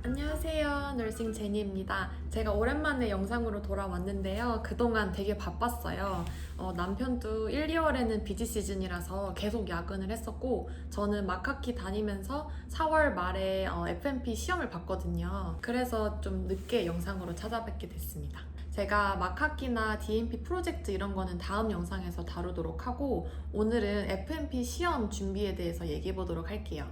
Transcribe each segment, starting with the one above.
안녕하세요. 너싱 제니입니다. 제가 오랜만에 영상으로 돌아왔는데요. 그동안 되게 바빴어요. 남편도 1, 2월에는 비지 시즌이라서 계속 야근을 했었고, 저는 막학기 다니면서 4월 말에 FMP 시험을 봤거든요. 그래서 좀 늦게 영상으로 찾아뵙게 됐습니다. 제가 막학기나 DMP 프로젝트 이런 거는 다음 영상에서 다루도록 하고, 오늘은 FMP 시험 준비에 대해서 얘기해 보도록 할게요.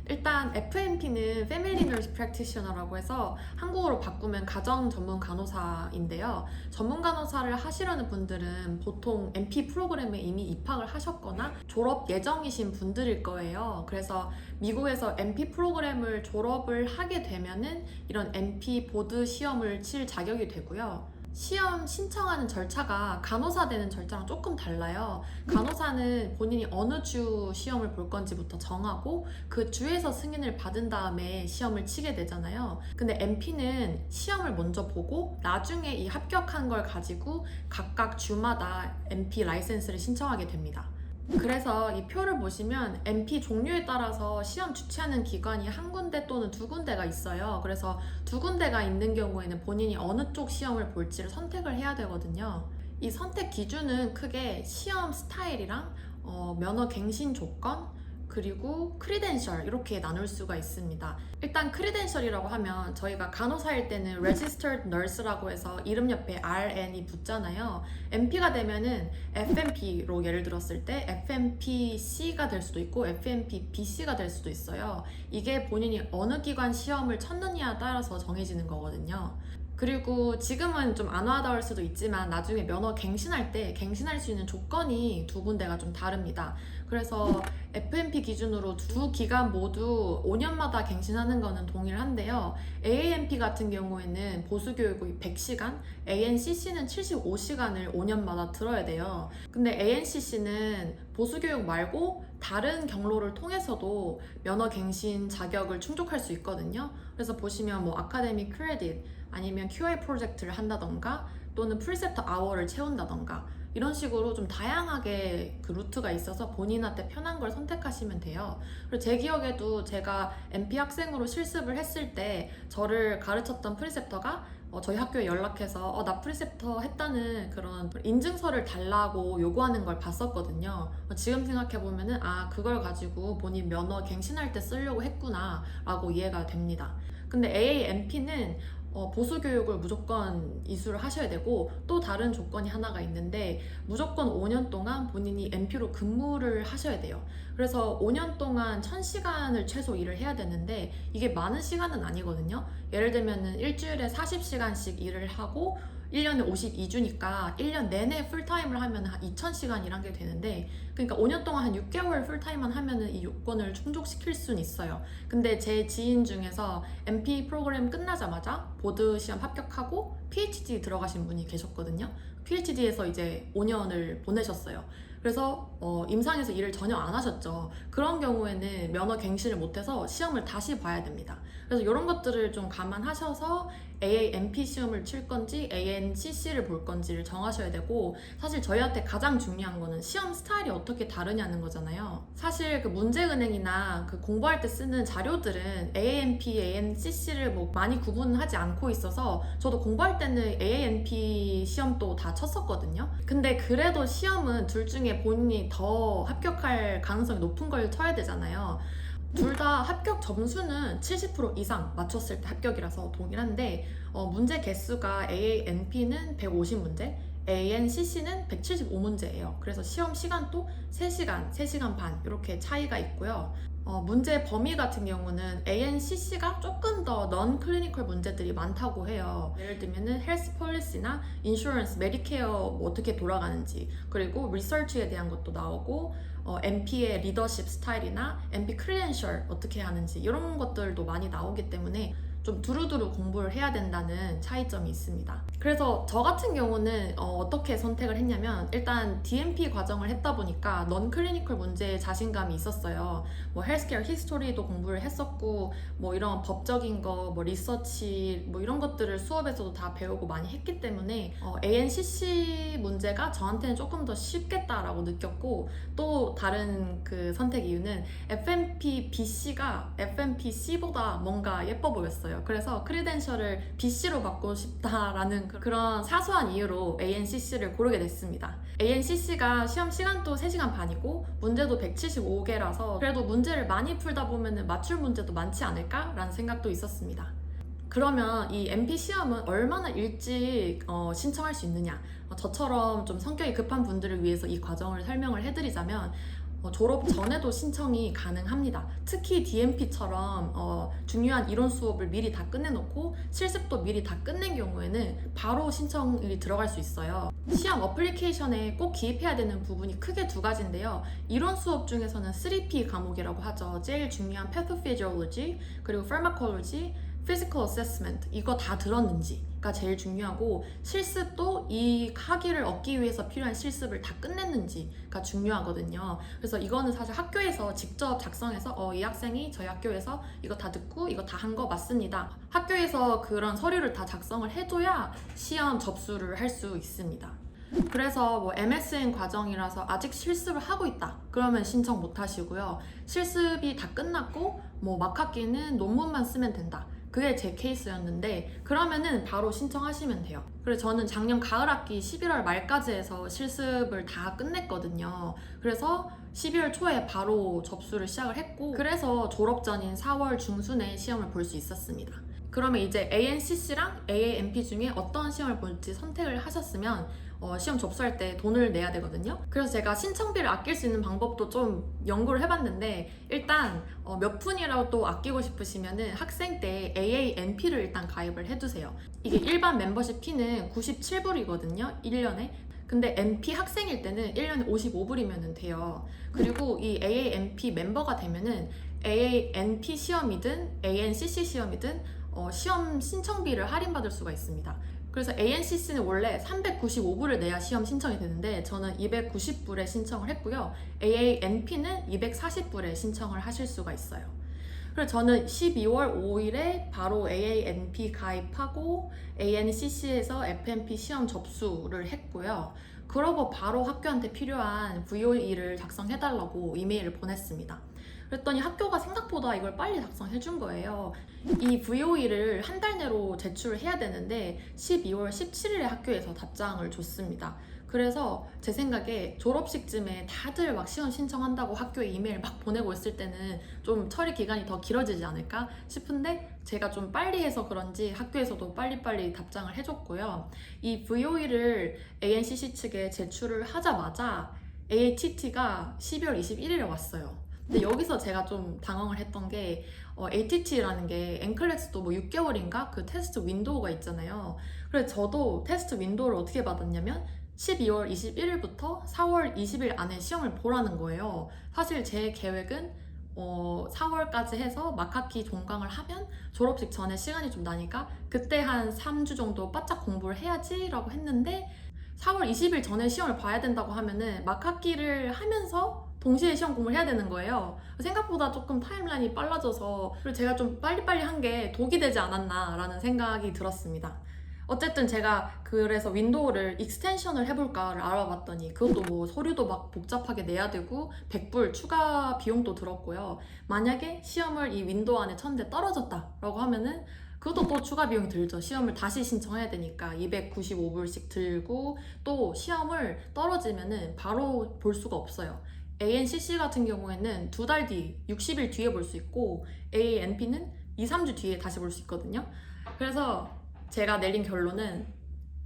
일단 FNP는 Family Nurse Practitioner라고 해서 한국어로 바꾸면 가정 전문 간호사인데요. 전문 간호사를 하시려는 분들은 보통 NP 프로그램에 이미 입학을 하셨거나 졸업 예정이신 분들일 거예요. 그래서 미국에서 NP 프로그램을 졸업을 하게 되면은 이런 NP 보드 시험을 칠 자격이 되고요. 시험 신청하는 절차가 간호사 되는 절차랑 조금 달라요. 간호사는 본인이 어느 주 시험을 볼 건지부터 정하고 그 주에서 승인을 받은 다음에 시험을 치게 되잖아요. 근데 NP는 시험을 먼저 보고 나중에 이 합격한 걸 가지고 각각 주마다 NP 라이센스를 신청하게 됩니다. 그래서 이 표를 보시면 NP 종류에 따라서 시험 주최하는 기관이 한 군데 또는 두 군데가 있어요. 그래서 두 군데가 있는 경우에는 본인이 어느 쪽 시험을 볼지를 선택을 해야 되거든요. 이 선택 기준은 크게 시험 스타일이랑 면허 갱신 조건, 그리고 크리덴셜 이렇게 나눌 수가 있습니다. 일단 크리덴셜이라고 하면 저희가 간호사일 때는 Registered Nurse라고 해서 이름 옆에 RN이 붙잖아요. NP가 되면은 FNP로 예를 들었을 때 FNPC가 될 수도 있고 FNPBC가 될 수도 있어요. 이게 본인이 어느 기관 시험을 쳤느냐에 따라서 정해지는 거거든요. 그리고 지금은 좀 안 와닿을 수도 있지만 나중에 면허 갱신할 때 갱신할 수 있는 조건이 두 군데가 좀 다릅니다. 그래서 FNP 기준으로 두 기간 모두 5년마다 갱신하는 거는 동일한데요. AANP 같은 경우에는 보수교육이 100시간, ANCC는 75시간을 5년마다 들어야 돼요. 근데 ANCC는 보수교육 말고 다른 경로를 통해서도 면허 갱신 자격을 충족할 수 있거든요. 그래서 보시면 뭐 아카데믹 크레딧 아니면 QA 프로젝트를 한다던가 또는 프리셉터 아워를 채운다던가 이런 식으로 좀 다양하게 그 루트가 있어서 본인한테 편한 걸 선택하시면 돼요. 그리고 제 기억에도 제가 MP 학생으로 실습을 했을 때 저를 가르쳤던 프리셉터가 저희 학교에 연락해서 나 프리셉터 했다는 그런 인증서를 달라고 요구하는 걸 봤었거든요. 지금 생각해보면은 그걸 가지고 본인 면허 갱신할 때 쓰려고 했구나 라고 이해가 됩니다. 근데 AANP는 보수교육을 무조건 이수를 하셔야 되고 또 다른 조건이 하나가 있는데 무조건 5년 동안 본인이 NP로 근무를 하셔야 돼요. 그래서 5년 동안 1000시간을 최소 일을 해야 되는데 이게 많은 시간은 아니거든요. 예를 들면은 일주일에 40시간씩 일을 하고 1년에 52주니까 1년 내내 풀타임을 하면 한 2000시간 일한 게 되는데 그러니까 5년 동안 한 6개월 풀타임만 하면은 이 요건을 충족시킬 수는 있어요. 근데 제 지인 중에서 MP 프로그램 끝나자마자 보드 시험 합격하고 PhD 들어가신 분이 계셨거든요. PhD에서 이제 5년을 보내셨어요. 그래서 임상에서 일을 전혀 안 하셨죠. 그런 경우에는 면허 갱신을 못해서 시험을 다시 봐야 됩니다. 그래서 이런 것들을 좀 감안하셔서 AANP 시험을 칠 건지 ANCC를 볼 건지를 정하셔야 되고 사실 저희한테 가장 중요한 거는 시험 스타일이 어떻게 다르냐는 거잖아요. 사실 그 문제은행이나 그 공부할 때 쓰는 자료들은 AANP, ANCC를 뭐 많이 구분하지 않고 있어서 저도 공부할 때는 AANP 시험도 다 쳤었거든요. 근데 그래도 시험은 둘 중에 본인이 더 합격할 가능성이 높은 걸 쳐야 되잖아요. 둘 다 합격 점수는 70% 이상 맞췄을 때 합격이라서 동일한데 문제 개수가 AANP는 150문제, ANCC는 175문제예요. 그래서 시험 시간도 3시간, 3시간 반 이렇게 차이가 있고요. 문제 범위 같은 경우는 ANCC가 조금 더 넌 클리니컬 문제들이 많다고 해요. 예를 들면은 헬스 폴리시나 인슈런스, 메디케어 뭐 어떻게 돌아가는지 그리고 리서치에 대한 것도 나오고 NP의 리더십 스타일이나 NP 크리덴셜 어떻게 하는지 이런 것들도 많이 나오기 때문에 좀 두루두루 공부를 해야 된다는 차이점이 있습니다. 그래서 저 같은 경우는 어떻게 선택을 했냐면 일단 DMP 과정을 했다 보니까 넌 클리니컬 문제에 자신감이 있었어요. 뭐 헬스케어 히스토리도 공부를 했었고 뭐 이런 법적인 거, 뭐 리서치 뭐 이런 것들을 수업에서도 다 배우고 많이 했기 때문에 ANCC 문제가 저한테는 조금 더 쉽겠다라고 느꼈고 또 다른 그 선택 이유는 FNP BC가 FNP C보다 뭔가 예뻐 보였어요. 있어요. 그래서 크리덴셜을 BC로 받고 싶다라는 그런 사소한 이유로 ANCC를 고르게 됐습니다. ANCC가 시험 시간도 3시간 반이고 문제도 175개라서 그래도 문제를 많이 풀다 보면 맞출 문제도 많지 않을까라는 생각도 있었습니다. 그러면 이 MP 시험은 얼마나 일찍 신청할 수 있느냐? 저처럼 좀 성격이 급한 분들을 위해서 이 과정을 설명을 해드리자면 졸업 전에도 신청이 가능합니다. 특히 DMP처럼 중요한 이론 수업을 미리 다 끝내놓고 실습도 미리 다 끝낸 경우에는 바로 신청이 들어갈 수 있어요. 시험 어플리케이션에 꼭 기입해야 되는 부분이 크게 2가지인데요. 이론 수업 중에서는 3P 과목이라고 하죠. 제일 중요한 Pathophysiology, 그리고 Pharmacology, Physical Assessment, 이거 다 들었는지가 제일 중요하고, 실습도 이 학위를 얻기 위해서 필요한 실습을 다 끝냈는지가 중요하거든요. 그래서 이거는 사실 학교에서 직접 작성해서 이 학생이 저희 학교에서 이거 다 듣고 이거 다 한 거 맞습니다, 학교에서 그런 서류를 다 작성을 해줘야 시험 접수를 할 수 있습니다. 그래서 뭐 MSN 과정이라서 아직 실습을 하고 있다 그러면 신청 못 하시고요. 실습이 다 끝났고 뭐 막학기는 논문만 쓰면 된다, 그게 제 케이스였는데 그러면은 바로 신청하시면 돼요. 그래서 저는 작년 가을 학기 11월 말까지 해서 실습을 다 끝냈거든요. 그래서 12월 초에 바로 접수를 시작을 했고, 그래서 졸업 전인 4월 중순에 시험을 볼 수 있었습니다. 그러면 이제 ANCC랑 AAMP 중에 어떤 시험을 볼지 선택을 하셨으면 시험 접수할 때 돈을 내야 되거든요. 그래서 제가 신청비를 아낄 수 있는 방법도 좀 연구를 해봤는데, 일단 몇 푼이라도 아끼고 싶으시면은 학생 때 AANP를 일단 가입을 해두세요. 이게 일반 멤버십 피는 97불이거든요, 1년에. 근데 MP 학생일 때는 1년에 55불이면 돼요. 그리고 이 AANP 멤버가 되면은 AANP 시험이든 ANCC 시험이든 시험 신청비를 할인받을 수가 있습니다. 그래서 ANCC는 원래 395불을 내야 시험 신청이 되는데 저는 290불에 신청을 했고요. AANP는 240불에 신청을 하실 수가 있어요. 그래서 저는 12월 5일에 바로 AANP 가입하고 ANCC에서 FNP 시험 접수를 했고요. 그러고 바로 학교한테 필요한 VOE를 작성해달라고 이메일을 보냈습니다. 그랬더니 학교가 생각보다 이걸 빨리 작성해준 거예요. 이 VOE를 한 달 내로 제출을 해야 되는데 12월 17일에 학교에서 답장을 줬습니다. 그래서 제 생각에 졸업식쯤에 다들 막 시험 신청한다고 학교에 이메일 막 보내고 있을 때는 좀 처리 기간이 더 길어지지 않을까 싶은데, 제가 좀 빨리 해서 그런지 학교에서도 빨리빨리 답장을 해줬고요. 이 VOE를 ANCC 측에 제출을 하자마자 AATT가 12월 21일에 왔어요. 근데 여기서 제가 좀 당황을 했던 게 ATT라는 게 엔클렉스도 뭐 6개월인가 그 테스트 윈도우가 있잖아요. 그래서 저도 테스트 윈도우를 어떻게 받았냐면 12월 21일부터 4월 20일 안에 시험을 보라는 거예요. 사실 제 계획은 4월까지 해서 막학기 종강을 하면 졸업식 전에 시간이 좀 나니까 그때 한 3주 정도 바짝 공부를 해야지 라고 했는데, 4월 20일 전에 시험을 봐야 된다고 하면은 막학기를 하면서 동시에 시험 공부를 해야 되는 거예요. 생각보다 조금 타임라인이 빨라져서, 그리고 제가 좀 빨리빨리 한 게 독이 되지 않았나 라는 생각이 들었습니다. 어쨌든 제가 그래서 윈도우를 익스텐션을 해볼까를 알아봤더니 그것도 뭐 서류도 막 복잡하게 내야 되고 100불 추가 비용도 들었고요. 만약에 시험을 이 윈도우 안에 쳤는데 떨어졌다라고 하면은 그것도 또 추가 비용이 들죠. 시험을 다시 신청해야 되니까 295불씩 들고, 또 시험을 떨어지면은 바로 볼 수가 없어요. ANCC 같은 경우에는 2달 뒤, 60일 뒤에 볼 수 있고 AANP는 2, 3주 뒤에 다시 볼 수 있거든요. 그래서 제가 내린 결론은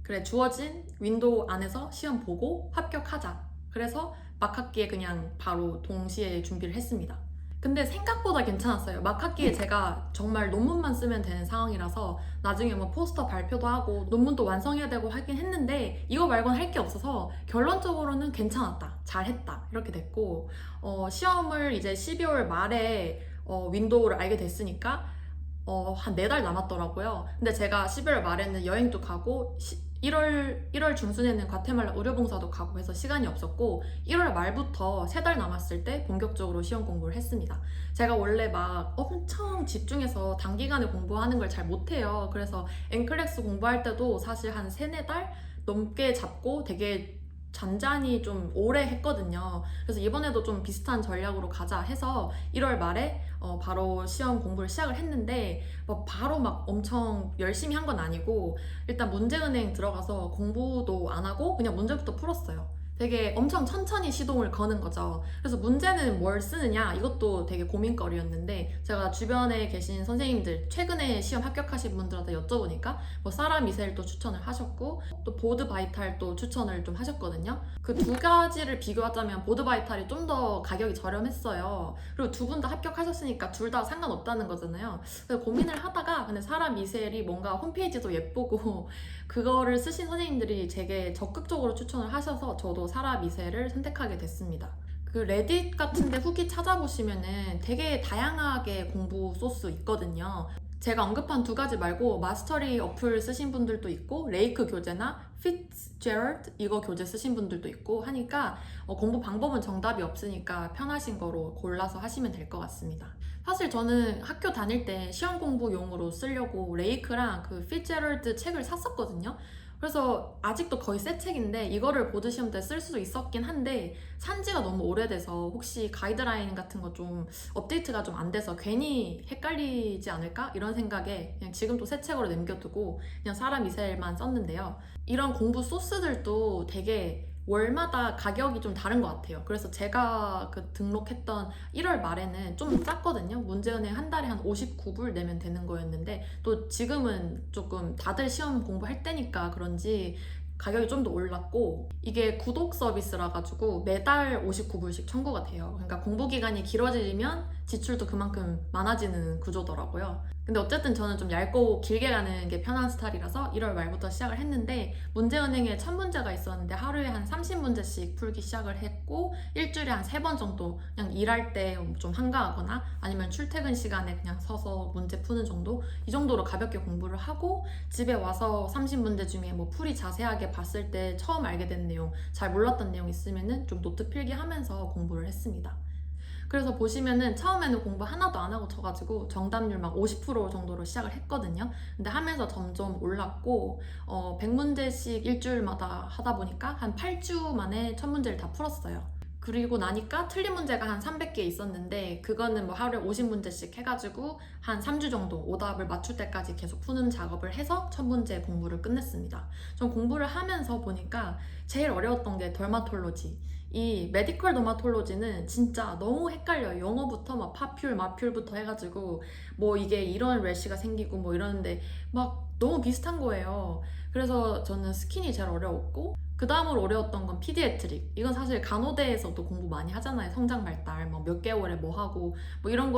그래, 주어진 윈도우 안에서 시험 보고 합격하자. 그래서 막학기에 그냥 바로 동시에 준비를 했습니다. 근데 생각보다 괜찮았어요. 막학기에 제가 정말 논문만 쓰면 되는 상황이라서 나중에 뭐 포스터 발표도 하고 논문도 완성해야 되고 하긴 했는데 이거 말고는 할 게 없어서 결론적으로는 괜찮았다, 잘했다 이렇게 됐고, 시험을 이제 12월 말에 윈도우를 알게 됐으니까 한 4달 남았더라고요. 근데 제가 11월 말에는 여행도 가고 1월 중순에는 과테말라 의료봉사도 가고 해서 시간이 없었고, 1월 말부터 3달 남았을 때 본격적으로 시험 공부를 했습니다. 제가 원래 막 엄청 집중해서 단기간에 공부하는 걸 잘 못해요. 그래서 엔클렉스 공부할 때도 사실 한 3-4달 넘게 잡고 되게 잔잔히 좀 오래 했거든요. 그래서 이번에도 좀 비슷한 전략으로 가자 해서 1월 말에 바로 시험 공부를 시작을 했는데 뭐 바로 막 엄청 열심히 한 건 아니고 일단 문제은행 들어가서 공부도 안 하고 그냥 문제부터 풀었어요. 되게 엄청 천천히 시동을 거는 거죠. 그래서 문제는 뭘 쓰느냐 이것도 되게 고민거리였는데 제가 주변에 계신 선생님들 최근에 시험 합격하신 분들한테 여쭤보니까 뭐 사라 미셀도 추천을 하셨고 또 보드 바이탈도 추천을 좀 하셨거든요. 그 두 가지를 비교하자면 보드 바이탈이 좀 더 가격이 저렴했어요. 그리고 두 분 다 합격하셨으니까 둘 다 상관없다는 거잖아요. 그래서 고민을 하다가 근데 사라 미셀이 뭔가 홈페이지도 예쁘고 그거를 쓰신 선생님들이 되게 적극적으로 추천을 하셔서 저도 사라 미셀을 선택하게 됐습니다. 그 레딧 같은데 후기 찾아보시면은 되게 다양하게 공부 소스 있거든요. 제가 언급한 두 가지 말고 마스터리 어플 쓰신 분들도 있고 레이크 교재나 피츠제럴드 이거 교재 쓰신 분들도 있고 하니까 공부 방법은 정답이 없으니까 편하신 거로 골라서 하시면 될 것 같습니다. 사실 저는 학교 다닐 때 시험 공부용으로 쓰려고 레이크랑 그 피츠제럴드 책을 샀었거든요. 그래서 아직도 거의 새 책인데 이거를 보드 시험 때 쓸 수도 있었긴 한데 산 지가 너무 오래돼서 혹시 가이드라인 같은 거 좀 업데이트가 좀 안 돼서 괜히 헷갈리지 않을까? 이런 생각에 그냥 지금도 새 책으로 남겨두고 그냥 사람 이셀만 썼는데요. 이런 공부 소스들도 되게 월마다 가격이 좀 다른 것 같아요. 그래서 제가 그 등록했던 1월 말에는 좀 쌌거든요. 문제은행 한 달에 한 59불 내면 되는 거였는데 또 지금은 조금 다들 시험 공부할 때니까 그런지 가격이 좀 더 올랐고 이게 구독 서비스라 가지고 매달 59불씩 청구가 돼요. 그러니까 공부 기간이 길어지면 지출도 그만큼 많아지는 구조더라고요. 근데 어쨌든 저는 좀 얇고 길게 가는 게 편한 스타일이라서 1월 말부터 시작을 했는데 문제은행에 첫 문제가 있었는데 하루에 한 30문제씩 풀기 시작을 했고 일주일에 한 3번 정도 그냥 일할 때 좀 한가하거나 아니면 출퇴근 시간에 그냥 서서 문제 푸는 정도 이 정도로 가볍게 공부를 하고 집에 와서 30문제 중에 뭐 풀이 자세하게 봤을 때 처음 알게 된 내용 잘 몰랐던 내용 있으면은 좀 노트 필기 하면서 공부를 했습니다. 그래서 보시면은 처음에는 공부 하나도 안 하고 쳐가지고 정답률 막 50% 정도로 시작을 했거든요. 근데 하면서 점점 올랐고 100문제씩 일주일마다 하다 보니까 한 8주 만에 첫 문제를 다 풀었어요. 그리고 나니까 틀린 문제가 한 300개 있었는데 그거는 뭐 하루에 50문제씩 해가지고 한 3주 정도 오답을 맞출 때까지 계속 푸는 작업을 해서 첫 문제 공부를 끝냈습니다. 전 공부를 하면서 보니까 제일 어려웠던 게 더마톨로지. 이 메디컬 더마톨로지는 진짜 너무 헷갈려요. 영어부터 막 파퓰, 마퓰부터 해가지고 뭐 이게 이런 래시가 생기고 뭐 이러는데 막 너무 비슷한 거예요. 그래서 저는 스킨이 제일 어려웠고 그 다음으로 어려웠던 건 피디애트릭. 이건 사실 간호대에서도 공부 많이 하잖아요. 성장 발달, 뭐 몇 개월에 뭐 하고, 뭐 이런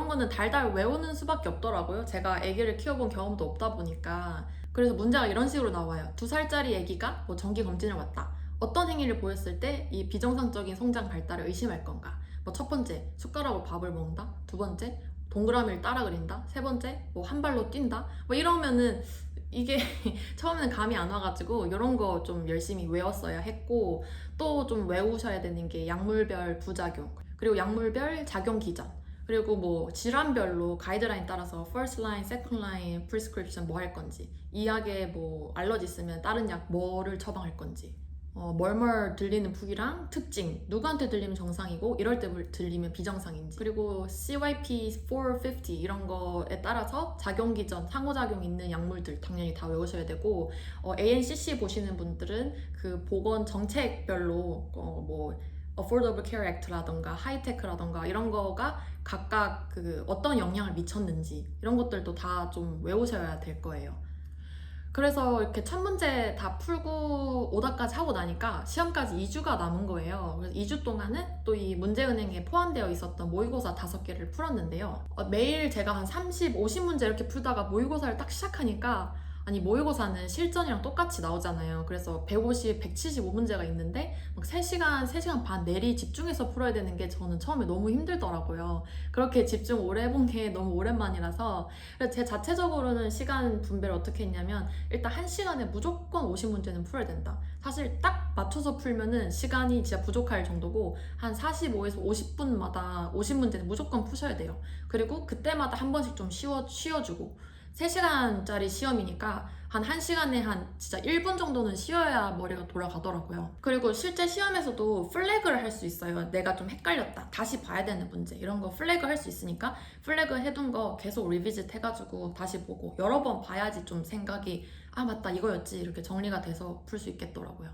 거는 달달 외우는 수밖에 없더라고요. 제가 아기를 키워본 경험도 없다 보니까. 그래서 문제가 이런 식으로 나와요. 2살짜리 아기가 뭐 정기 검진을 왔다. 어떤 행위를 보였을 때 이 비정상적인 성장 발달을 의심할 건가? 뭐 첫 번째, 숟가락으로 밥을 먹는다. 두 번째, 동그라미를 따라 그린다. 세 번째, 뭐 한 발로 뛴다. 뭐 이러면은 이게 처음에는 감이 안 와가지고 이런 거 좀 열심히 외웠어야 했고 또 좀 외우셔야 되는 게 약물별 부작용 그리고 약물별 작용 기전 그리고 뭐 질환별로 가이드라인 따라서 first line, second line, prescription 뭐 할 건지 이 약에 뭐 알러지 있으면 다른 약 뭐를 처방할 건지 멀멀 들리는 북이랑 특징, 누구한테 들리면 정상이고 이럴 때 들리면 비정상인지 그리고 CYP450 이런 거에 따라서 작용기전, 상호작용 있는 약물들 당연히 다 외우셔야 되고 ANCC 보시는 분들은 그 보건 정책별로 뭐 Affordable Care Act라던가 하이테크라던가 이런 거가 각각 그 어떤 영향을 미쳤는지 이런 것들도 다 좀 외우셔야 될 거예요. 그래서 이렇게 첫 문제 다 풀고 오답까지 하고 나니까 시험까지 2주가 남은 거예요. 그래서 2주 동안은 또 이 문제은행에 포함되어 있었던 모의고사 5개를 풀었는데요. 매일 제가 한 30, 50문제 이렇게 풀다가 모의고사를 딱 시작하니까 아니 모의고사는 실전이랑 똑같이 나오잖아요. 그래서 150, 175문제가 있는데 막 3시간, 3시간 반 내리 집중해서 풀어야 되는 게 저는 처음에 너무 힘들더라고요. 그렇게 집중 오래 해본 게 너무 오랜만이라서 그래서 제 자체적으로는 시간 분배를 어떻게 했냐면 일단 1시간에 무조건 50문제는 풀어야 된다. 사실 딱 맞춰서 풀면은 시간이 진짜 부족할 정도고 한 45에서 50분마다 50문제는 무조건 푸셔야 돼요. 그리고 그때마다 한 번씩 좀 쉬어주고 3시간짜리 시험이니까 한 1시간에 한 진짜 1분 정도는 쉬어야 머리가 돌아가더라고요. 그리고 실제 시험에서도 플래그를 할 수 있어요. 내가 좀 헷갈렸다, 다시 봐야 되는 문제, 이런 거 플래그 할 수 있으니까 플래그 해둔 거 계속 리비짓 해가지고 다시 보고 여러 번 봐야지 좀 생각이 아 맞다 이거였지 이렇게 정리가 돼서 풀 수 있겠더라고요.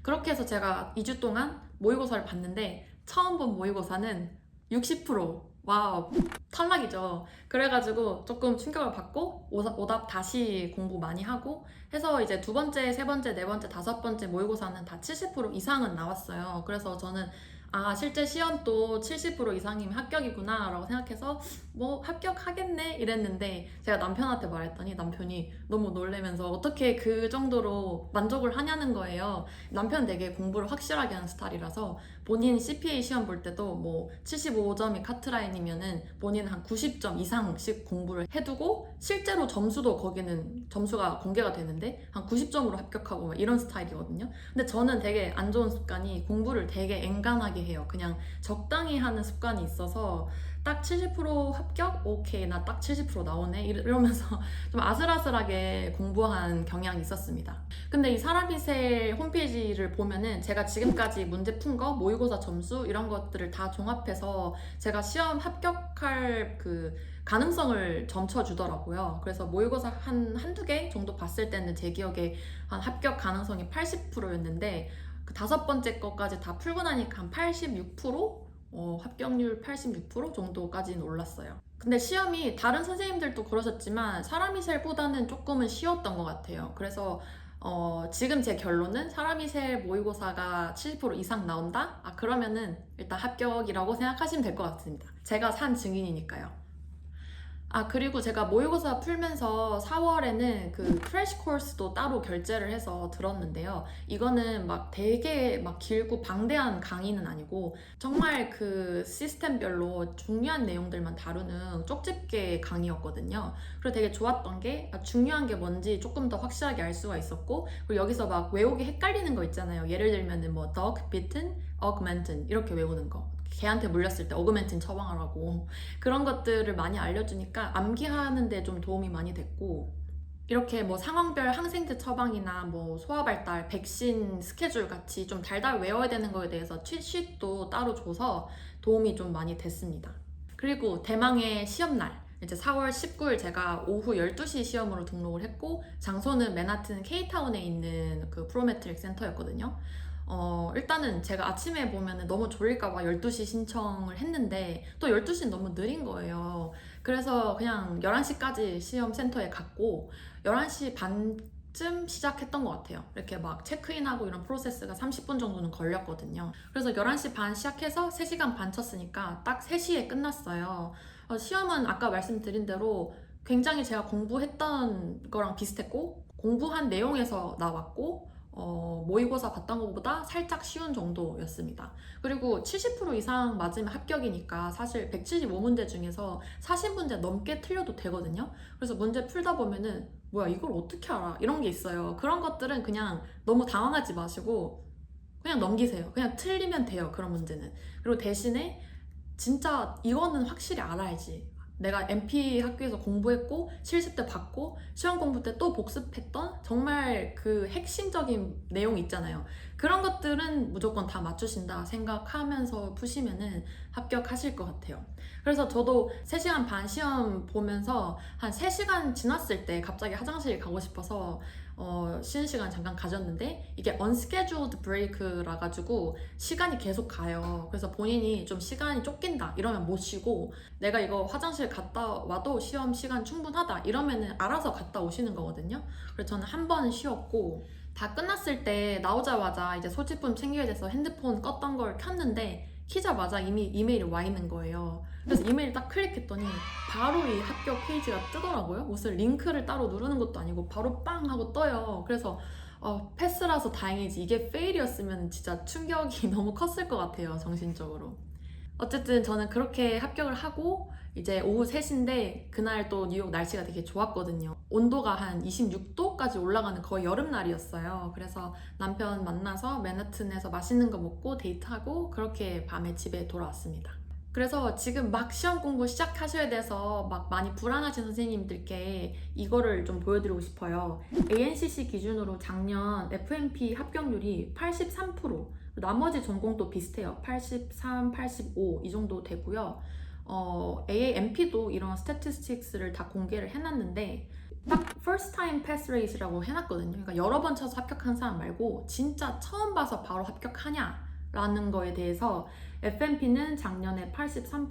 그렇게 해서 제가 2주 동안 모의고사를 봤는데 처음 본 모의고사는 60%, 와우, 탈락이죠. 그래가지고 조금 충격을 받고 오답 다시 공부 많이 하고 해서 이제 두 번째, 세 번째, 네 번째, 다섯 번째 모의고사는 다 70% 이상은 나왔어요. 그래서 저는 아 실제 시험도 70% 이상이면 합격이구나 라고 생각해서 뭐 합격하겠네 이랬는데 제가 남편한테 말했더니 남편이 너무 놀래면서 어떻게 그 정도로 만족을 하냐는 거예요. 남편 되게 공부를 확실하게 하는 스타일이라서 본인 CPA 시험 볼 때도 뭐 75점이 카트라인이면은 본인 한 90점 이상씩 공부를 해두고 실제로 점수도 거기는 점수가 공개가 되는데 한 90점으로 합격하고 막 이런 스타일이거든요. 근데 저는 되게 안 좋은 습관이 공부를 되게 엔간하게 해요. 그냥 적당히 하는 습관이 있어서 딱 70% 합격? 오케이, 나 딱 70% 나오네? 이러면서 좀 아슬아슬하게 공부한 경향이 있었습니다. 근데 이 사람이셀 홈페이지를 보면은 제가 지금까지 문제 푼 거, 모의고사 점수 이런 것들을 다 종합해서 제가 시험 합격할 그 가능성을 점쳐주더라고요. 그래서 모의고사 한두 개 정도 봤을 때는 제 기억에 한 합격 가능성이 80%였는데 그 다섯 번째 거까지 다 풀고 나니까 한 86%? 합격률 86% 정도까지는 올랐어요. 근데 시험이 다른 선생님들도 그러셨지만 사람이셀보다는 조금은 쉬웠던 것 같아요. 그래서 지금 제 결론은 사람이셀 모의고사가 70% 이상 나온다? 아 그러면은 일단 합격이라고 생각하시면 될 것 같습니다. 제가 산 증인이니까요. 아, 그리고 제가 모의고사 풀면서 4월에는 그 크래시 코스도 따로 결제를 해서 들었는데요. 이거는 막 되게 막 길고 방대한 강의는 아니고 정말 그 시스템별로 중요한 내용들만 다루는 쪽집게 강의였거든요. 그리고 되게 좋았던 게 중요한 게 뭔지 조금 더 확실하게 알 수가 있었고, 그리고 여기서 막 외우기 헷갈리는 거 있잖아요. 예를 들면은 뭐 dog bitten, augmentin 이렇게 외우는 거. 개한테 물렸을 때 어그멘틴 처방하라고 그런 것들을 많이 알려주니까 암기하는 데 좀 도움이 많이 됐고, 이렇게 뭐 상황별 항생제 처방이나 뭐 소화발달, 백신 스케줄 같이 좀 달달 외워야 되는 거에 대해서 치쉿도 따로 줘서 도움이 좀 많이 됐습니다. 그리고 대망의 시험날 이제 4월 19일 제가 오후 12시 시험으로 등록을 했고 장소는 맨하튼 K타운에 있는 그 프로메트릭 센터였거든요. 일단은 제가 아침에 보면은 너무 졸릴까봐 12시 신청을 했는데 또 12시는 너무 느린 거예요. 그래서 그냥 11시까지 시험 센터에 갔고 11시 반쯤 시작했던 것 같아요. 이렇게 막 체크인하고 이런 프로세스가 30분 정도는 걸렸거든요. 그래서 11시 반 시작해서 3시간 반 쳤으니까 딱 3시에 끝났어요. 시험은 아까 말씀드린 대로 굉장히 제가 공부했던 거랑 비슷했고 공부한 내용에서 나왔고 모의고사 봤던 것보다 살짝 쉬운 정도였습니다. 그리고 70% 이상 맞으면 합격이니까 사실 175문제 중에서 40문제 넘게 틀려도 되거든요. 그래서 문제 풀다 보면은 뭐야 이걸 어떻게 알아? 이런 게 있어요. 그런 것들은 그냥 너무 당황하지 마시고 그냥 넘기세요. 그냥 틀리면 돼요. 그런 문제는. 그리고 대신에 진짜 이거는 확실히 알아야지. 내가 MP 학교에서 공부했고 실습 때 봤고 시험 공부 때 또 복습했던 정말 그 핵심적인 내용 있잖아요. 그런 것들은 무조건 다 맞추신다 생각하면서 푸시면은 합격하실 것 같아요. 그래서 저도 3시간 반 시험 보면서 한 3시간 지났을 때 갑자기 화장실 가고 싶어서 쉬는 시간 잠깐 가졌는데 이게 unscheduled break라 가지고 시간이 계속 가요. 그래서 본인이 좀 시간이 쫓긴다 이러면 못 쉬고 내가 이거 화장실 갔다 와도 시험 시간 충분하다 이러면은 알아서 갔다 오시는 거거든요. 그래서 저는 한 번 쉬었고 다 끝났을 때 나오자마자 이제 소지품 챙겨야 돼서 핸드폰 껐던 걸 켰는데 키자마자 이미 이메일이 와 있는 거예요. 그래서 이메일 딱 클릭했더니 바로 이 합격 페이지가 뜨더라고요. 무슨 링크를 따로 누르는 것도 아니고 바로 빵 하고 떠요. 그래서 패스라서 다행이지 이게 페일이었으면 진짜 충격이 너무 컸을 것 같아요, 정신적으로. 어쨌든 저는 그렇게 합격을 하고 이제 오후 3시인데 그날 또 뉴욕 날씨가 되게 좋았거든요. 온도가 한 26도까지 올라가는 거의 여름날이었어요. 그래서 남편 만나서 맨하튼에서 맛있는 거 먹고 데이트하고 그렇게 밤에 집에 돌아왔습니다. 그래서 지금 막 시험 공부 시작하셔야 돼서 막 많이 불안하신 선생님들께 이거를 좀 보여드리고 싶어요. ANCC 기준으로 작년 FMP 합격률이 83%, 나머지 전공도 비슷해요. 83, 85 이 정도 되고요. AAMP도 이런 스태티스틱스를 다 공개를 해놨는데 딱 first time pass rate라고 해놨거든요. 그러니까 여러 번 쳐서 합격한 사람 말고 진짜 처음 봐서 바로 합격하냐라는 거에 대해서 FMP는 작년에 83%,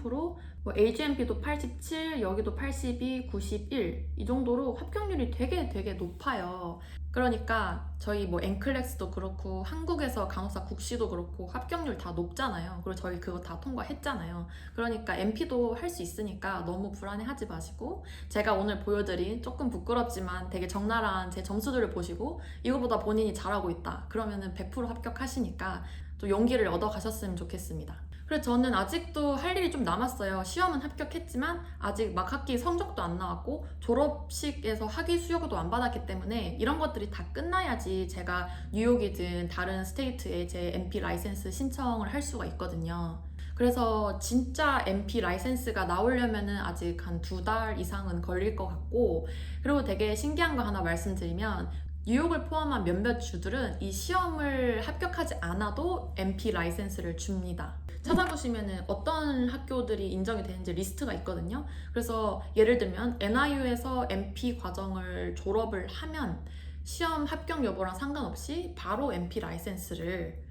뭐 HMP도 87, 여기도 82, 91 이 정도로 합격률이 되게 높아요. 그러니까 저희 뭐 엔클렉스도 그렇고 한국에서 간호사 국시도 그렇고 합격률 다 높잖아요. 그리고 저희 그거 다 통과했잖아요. 그러니까 MP도 할 수 있으니까 너무 불안해하지 마시고 제가 오늘 보여드린 조금 부끄럽지만 되게 적나라한 제 점수들을 보시고 이거보다 본인이 잘하고 있다 그러면은 100% 합격하시니까 또 용기를 얻어 가셨으면 좋겠습니다. 그래서 저는 아직도 할 일이 좀 남았어요. 시험은 합격했지만 아직 막 학기 성적도 안 나왔고 졸업식에서 학위 수여도 안 받았기 때문에 이런 것들이 다 끝나야지 제가 뉴욕이든 다른 스테이트에 제 MP 라이센스 신청을 할 수가 있거든요. 그래서 진짜 MP 라이센스가 나오려면은 아직 한 2달 이상은 걸릴 것 같고, 그리고 되게 신기한 거 하나 말씀드리면 뉴욕을 포함한 몇몇 주들은 이 시험을 합격하지 않아도 MP 라이센스를 줍니다. 찾아보시면은 어떤 학교들이 인정이 되는지 리스트가 있거든요. 그래서 예를 들면 NIU에서 MP 과정을 졸업을 하면 시험 합격 여부랑 상관없이 바로 MP 라이센스를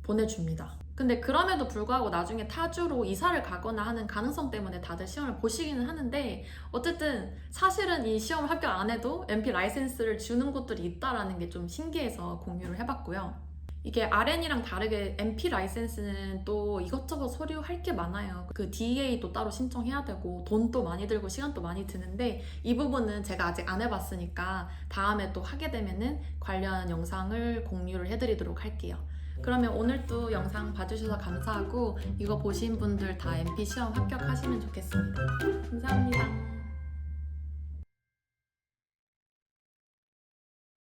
보내줍니다. 근데 그럼에도 불구하고 나중에 타주로 이사를 가거나 하는 가능성 때문에 다들 시험을 보시기는 하는데, 어쨌든 사실은 이 시험을 합격 안 해도 MP 라이센스를 주는 곳들이 있다라는 게 좀 신기해서 공유를 해봤고요. 이게 RN이랑 다르게 MP 라이센스는 또 이것저것 서류 할 게 많아요. 그 DEA도 따로 신청해야 되고 돈도 많이 들고 시간도 많이 드는데 이 부분은 제가 아직 안 해봤으니까 다음에 또 하게 되면은 관련 영상을 공유를 해드리도록 할게요. 그러면 오늘도 영상 봐주셔서 감사하고 이거 보신 분들 다 MP 시험 합격하시면 좋겠습니다. 감사합니다.